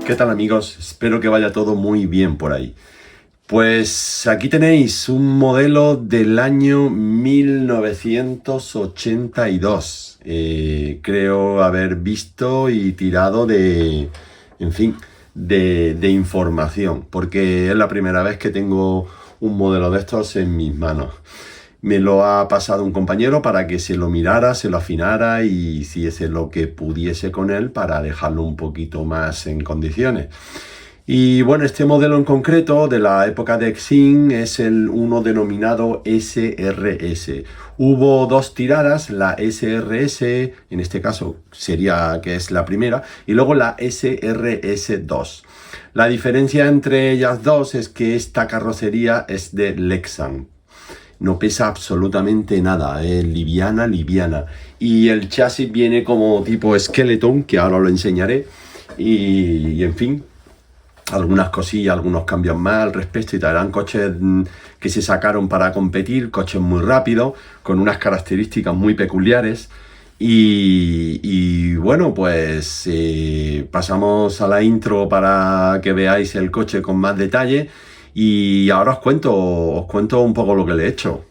¿Qué tal, amigos? Espero que vaya todo muy bien por ahí. Pues aquí tenéis un modelo del año 1982. Creo haber visto y tirado en fin, de información, porque es la primera vez que tengo un modelo de estos en mis manos. Me lo ha pasado un compañero para que se lo mirara, se lo afinara y hiciese lo que pudiese con él para dejarlo un poquito más en condiciones. Y bueno, este modelo en concreto de la época de Exim es uno denominado SRS. Hubo dos tiradas, la SRS, en este caso sería que es la primera, y luego la SRS2. La diferencia entre ellas dos es que esta carrocería es de Lexan. No pesa absolutamente nada, es liviana. Y el chasis viene como tipo Skeleton, que ahora lo enseñaré. Y en fin, algunas cosillas, algunos cambios más al respecto, y traerán coches que se sacaron para competir, coches muy rápidos, con unas características muy peculiares. Y bueno, pues pasamos a la intro para que veáis el coche con más detalle. Y ahora os cuento un poco lo que le he hecho.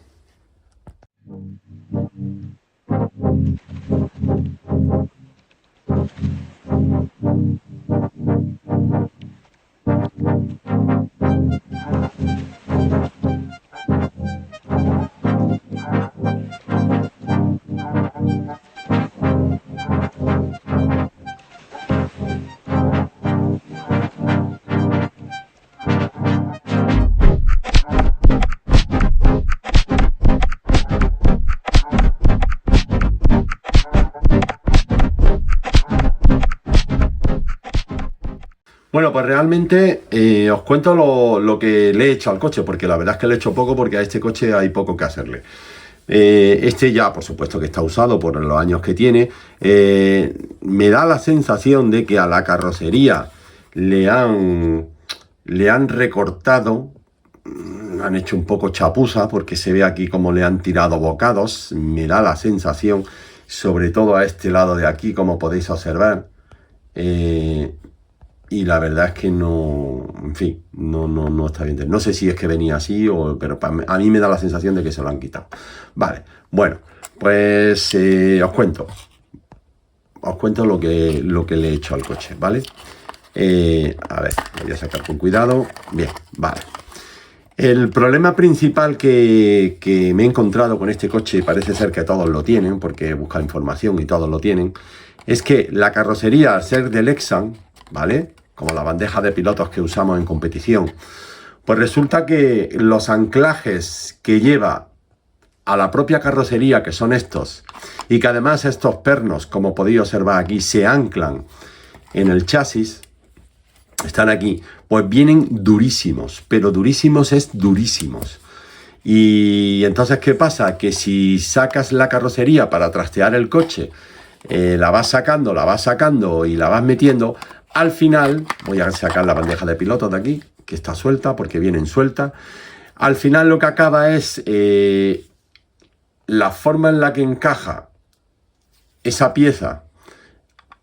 Bueno, pues realmente os cuento lo que le he hecho al coche, porque la verdad es que le he hecho poco, porque a este coche hay poco que hacerle. Este ya, por supuesto, que está usado por los años que tiene. Me da la sensación de que a la carrocería le han recortado, han hecho un poco chapuza, porque se ve aquí como le han tirado bocados. Me da la sensación, sobre todo a este lado de aquí, como podéis observar. Y la verdad es que no, en fin, no está bien. No sé si es que venía así, pero a mí me da la sensación de que se lo han quitado. Vale, bueno, pues os cuento lo que le he hecho al coche, ¿vale? A ver, lo voy a sacar con cuidado. Bien, vale. El problema principal que me he encontrado con este coche, y parece ser que todos lo tienen, porque he buscado información y todos lo tienen, es que la carrocería, al ser de Lexan, ¿vale?, como la bandeja de pilotos que usamos en competición, pues resulta que los anclajes que lleva a la propia carrocería, que son estos, y que además estos pernos, como podéis observar aquí, se anclan en el chasis, están aquí, pues vienen durísimos, pero durísimos es durísimos. Y entonces, ¿qué pasa? Que si sacas la carrocería para trastear el coche, la vas sacando y la vas metiendo, al final, voy a sacar la bandeja de pilotos de aquí, que está suelta porque vienen sueltas. Al final lo que acaba es la forma en la que encaja esa pieza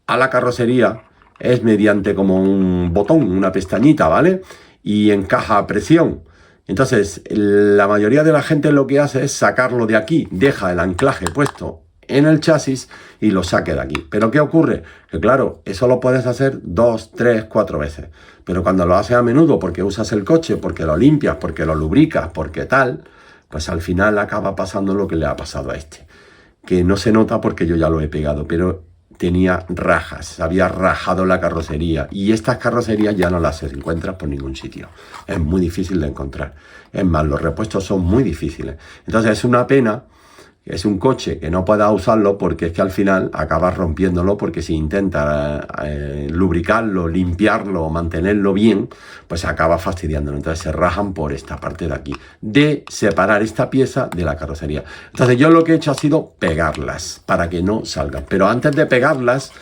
a la carrocería es mediante como un botón, una pestañita, ¿vale? Y encaja a presión. Entonces, la mayoría de la gente lo que hace es sacarlo de aquí, deja el anclaje puesto en el chasis y lo saque de aquí. ¿Pero qué ocurre? Que claro, eso lo puedes hacer 2, 3, 4 veces. Pero cuando lo haces a menudo porque usas el coche, porque lo limpias, porque lo lubricas, porque tal, pues al final acaba pasando lo que le ha pasado a este. Que no se nota porque yo ya lo he pegado, pero tenía rajas, se había rajado la carrocería. Y estas carrocerías ya no las encuentras por ningún sitio. Es muy difícil de encontrar. Es más, los repuestos son muy difíciles. Entonces es una pena. Es un coche que no puedas usarlo porque es que al final acabas rompiéndolo, porque si intentas lubricarlo, limpiarlo, mantenerlo bien, pues acaba fastidiándolo. Entonces se rajan por esta parte de aquí, de separar esta pieza de la carrocería. Entonces yo lo que he hecho ha sido pegarlas para que no salgan. Pero antes de pegarlas,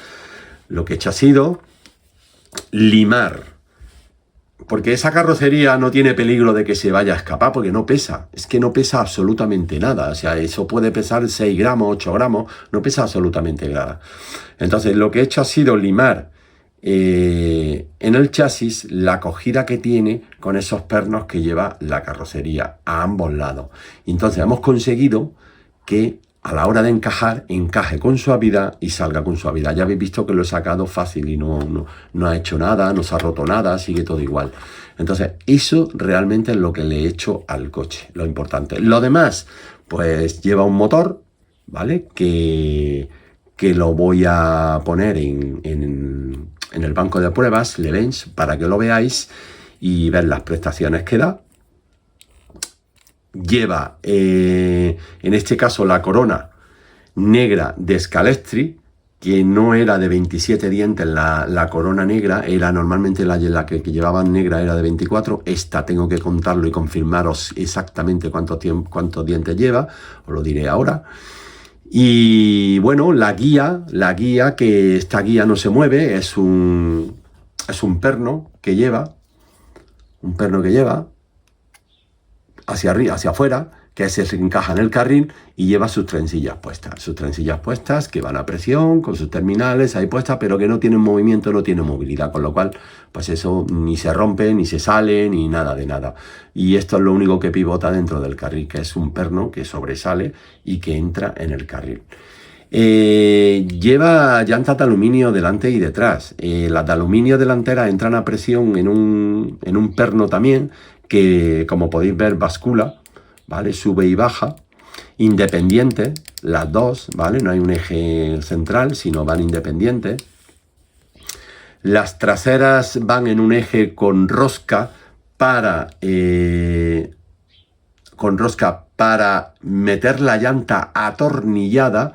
lo que he hecho ha sido limar. Porque esa carrocería no tiene peligro de que se vaya a escapar, porque no pesa. Es que no pesa absolutamente nada. O sea, eso puede pesar 6 gramos, 8 gramos, no pesa absolutamente nada. Entonces, lo que he hecho ha sido limar en el chasis la acogida que tiene con esos pernos que lleva la carrocería a ambos lados. Y entonces hemos conseguido que a la hora de encajar, encaje con suavidad y salga con suavidad. Ya habéis visto que lo he sacado fácil y no ha hecho nada, no se ha roto nada, sigue todo igual. Entonces, eso realmente es lo que le he hecho al coche, lo importante. Lo demás, pues lleva un motor, ¿vale? Que lo voy a poner en el banco de pruebas, LeBench, para que lo veáis y ver las prestaciones que da. Lleva, en este caso, la corona negra de Scalestri, que no era de 27 dientes la corona negra, era normalmente la que llevaban negra era de 24. Esta tengo que contarlo y confirmaros exactamente cuántos dientes lleva, os lo diré ahora. Y bueno, la guía, que esta guía no se mueve, es un perno que lleva, hacia arriba, hacia afuera, que ese se encaja en el carril y lleva sus trencillas puestas que van a presión, con sus terminales ahí puestas, pero que no tienen movimiento, no tienen movilidad, con lo cual, pues eso ni se rompe, ni se sale, ni nada de nada. Y esto es lo único que pivota dentro del carril, que es un perno que sobresale y que entra en el carril. Lleva llantas de aluminio delante y detrás. Las de aluminio delanteras entran a presión en un perno también, que como podéis ver bascula, ¿vale? Sube y baja, independientes, las dos, ¿vale? No hay un eje central, sino van independientes. Las traseras van en un eje con rosca para meter la llanta atornillada,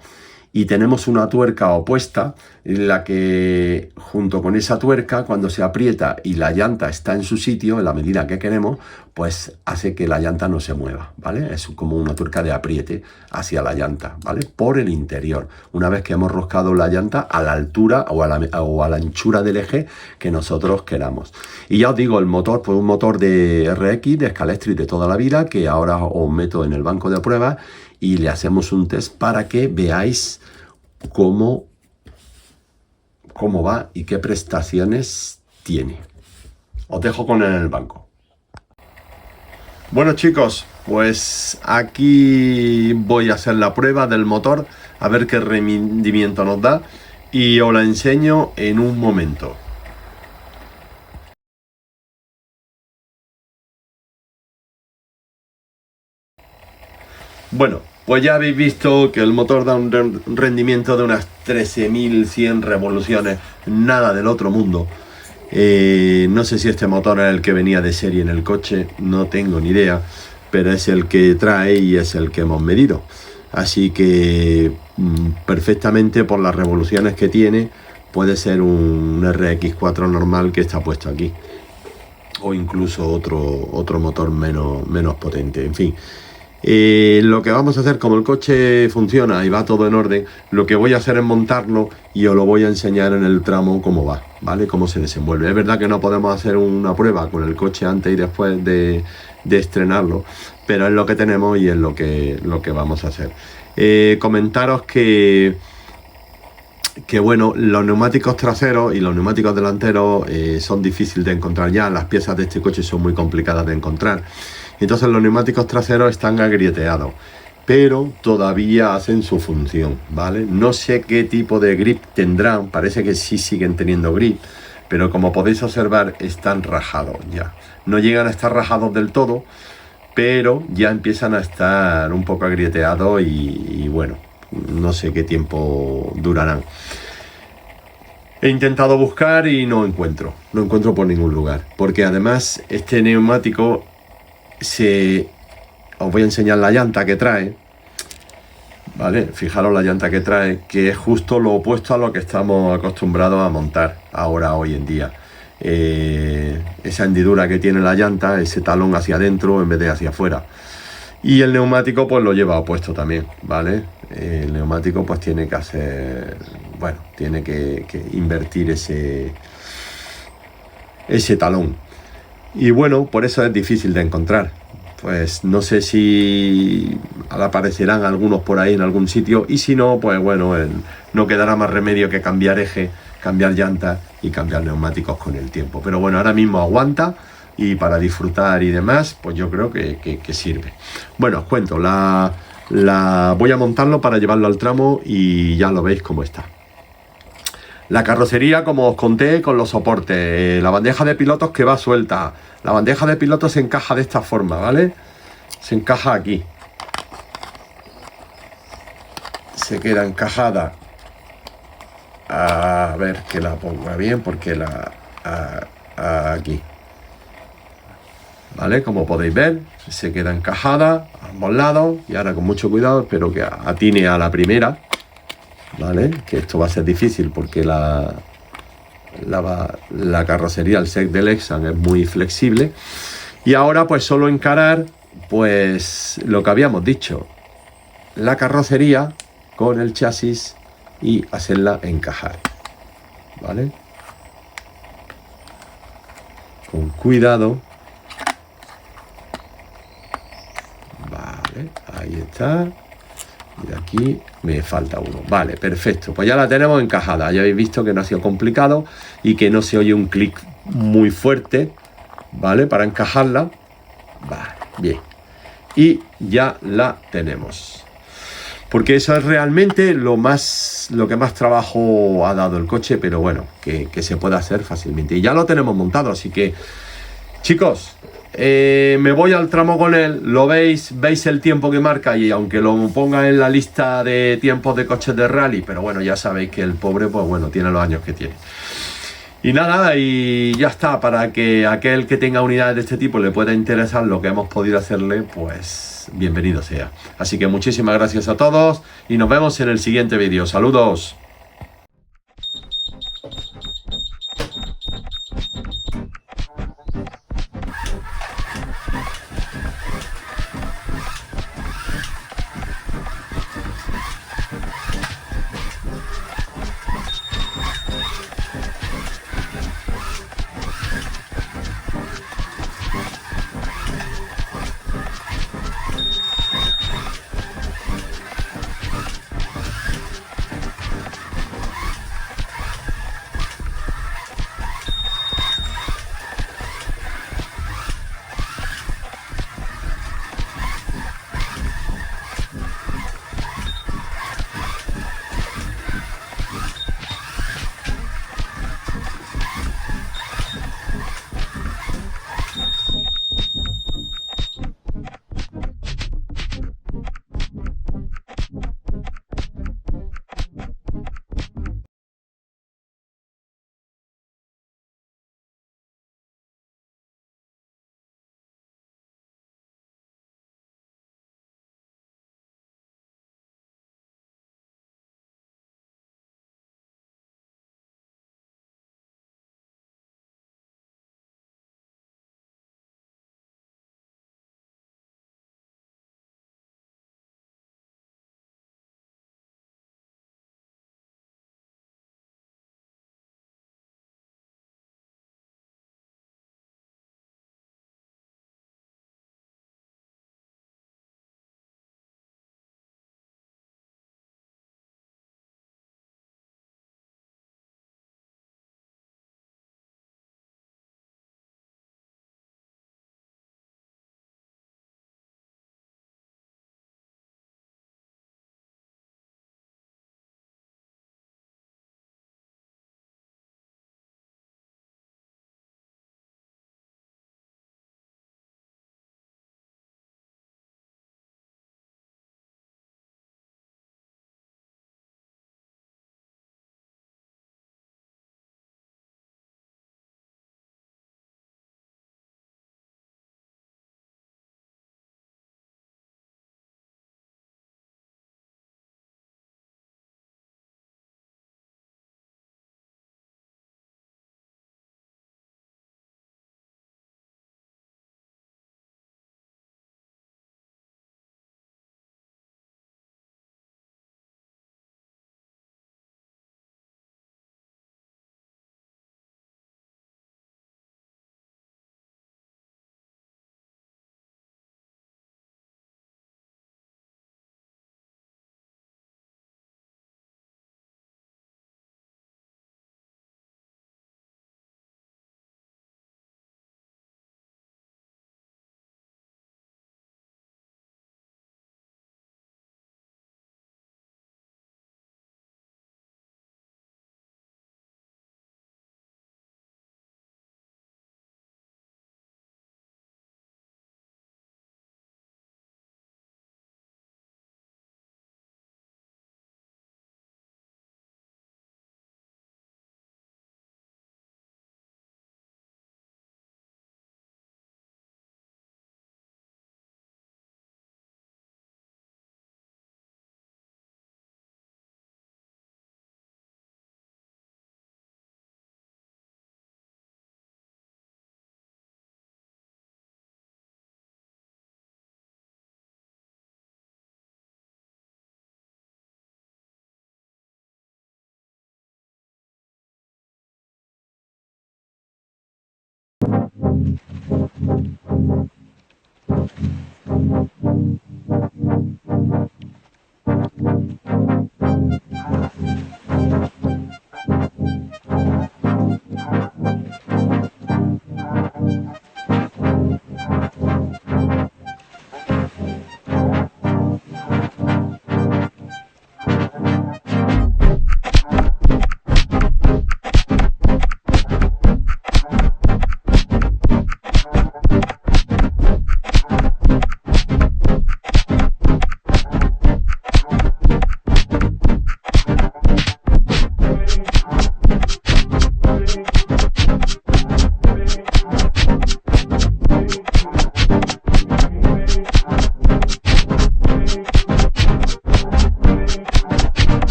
y tenemos una tuerca opuesta en la que, junto con esa tuerca, cuando se aprieta y la llanta está en su sitio, en la medida que queremos, pues hace que la llanta no se mueva, ¿vale? Es como una tuerca de apriete hacia la llanta, ¿vale? Por el interior, una vez que hemos roscado la llanta a la altura o a la anchura del eje que nosotros queramos. Y ya os digo, el motor, pues un motor de RX, de Scalestri de toda la vida, que ahora os meto en el banco de pruebas y le hacemos un test para que veáis cómo va y qué prestaciones tiene. Os dejo con él en el banco. Bueno, chicos, pues aquí voy a hacer la prueba del motor, a ver qué rendimiento nos da, y os la enseño en un momento. Bueno, pues ya habéis visto que el motor da un rendimiento de unas 13.100 revoluciones, nada del otro mundo. No sé si este motor es el que venía de serie en el coche, no tengo ni idea, pero es el que trae y es el que hemos medido. Así que perfectamente, por las revoluciones que tiene, puede ser un RX4 normal que está puesto aquí, o incluso otro motor menos potente, en fin. Lo que vamos a hacer, como el coche funciona y va todo en orden, lo que voy a hacer es montarlo y os lo voy a enseñar en el tramo cómo va, ¿vale? Cómo se desenvuelve. Es verdad que no podemos hacer una prueba con el coche antes y después de estrenarlo, pero es lo que tenemos y es lo que vamos a hacer. Comentaros que bueno, los neumáticos traseros y los neumáticos delanteros son difíciles de encontrar ya. Las piezas de este coche son muy complicadas de encontrar. Entonces los neumáticos traseros están agrieteados, pero todavía hacen su función, ¿vale? No sé qué tipo de grip tendrán, parece que sí siguen teniendo grip, pero como podéis observar están rajados ya. No llegan a estar rajados del todo, pero ya empiezan a estar un poco agrieteados y bueno, no sé qué tiempo durarán. He intentado buscar y no encuentro por ningún lugar, porque además este neumático os voy a enseñar la llanta que trae, ¿vale? Fijaros la llanta que trae, que es justo lo opuesto a lo que estamos acostumbrados a montar ahora, hoy en día. Esa hendidura que tiene la llanta, ese talón hacia adentro en vez de hacia afuera. Y el neumático pues lo lleva opuesto también, ¿vale? El neumático pues tiene que hacer, bueno, tiene que invertir ese talón. Y bueno, por eso es difícil de encontrar. Pues no sé si aparecerán algunos por ahí en algún sitio, y si no, pues bueno, no quedará más remedio que cambiar eje, cambiar llantas y cambiar neumáticos con el tiempo. Pero bueno, ahora mismo aguanta y para disfrutar y demás, pues yo creo que sirve. Bueno, os cuento, voy a montarlo para llevarlo al tramo y ya lo veis cómo está. La carrocería, como os conté, con los soportes, la bandeja de pilotos que va suelta. La bandeja de pilotos se encaja de esta forma, ¿vale? Se encaja aquí. Se queda encajada. A ver que la ponga bien, porque aquí. ¿Vale? Como podéis ver, se queda encajada a ambos lados. Y ahora con mucho cuidado, espero que atine a la primera. ¿Vale? Que esto va a ser difícil porque la carrocería, el set del Lexan es muy flexible. Y ahora pues solo encarar pues lo que habíamos dicho, la carrocería con el chasis y hacerla encajar, ¿vale? Con cuidado. Vale, ahí está. Y de aquí me falta uno. Vale, perfecto. Pues ya la tenemos encajada. Ya habéis visto que no ha sido complicado y que no se oye un clic muy fuerte, ¿vale? Para encajarla. Vale, bien. Y ya la tenemos. Porque eso es realmente lo que más trabajo ha dado el coche, pero bueno, que se puede hacer fácilmente. Y ya lo tenemos montado, así que, chicos, me voy al tramo con él, lo veis el tiempo que marca y aunque lo ponga en la lista de tiempos de coches de rally, pero bueno, ya sabéis que el pobre, pues bueno, tiene los años que tiene. Y nada, y ya está, para que aquel que tenga unidades de este tipo le pueda interesar lo que hemos podido hacerle, pues bienvenido sea. Así que muchísimas gracias a todos y nos vemos en el siguiente vídeo. ¡Saludos!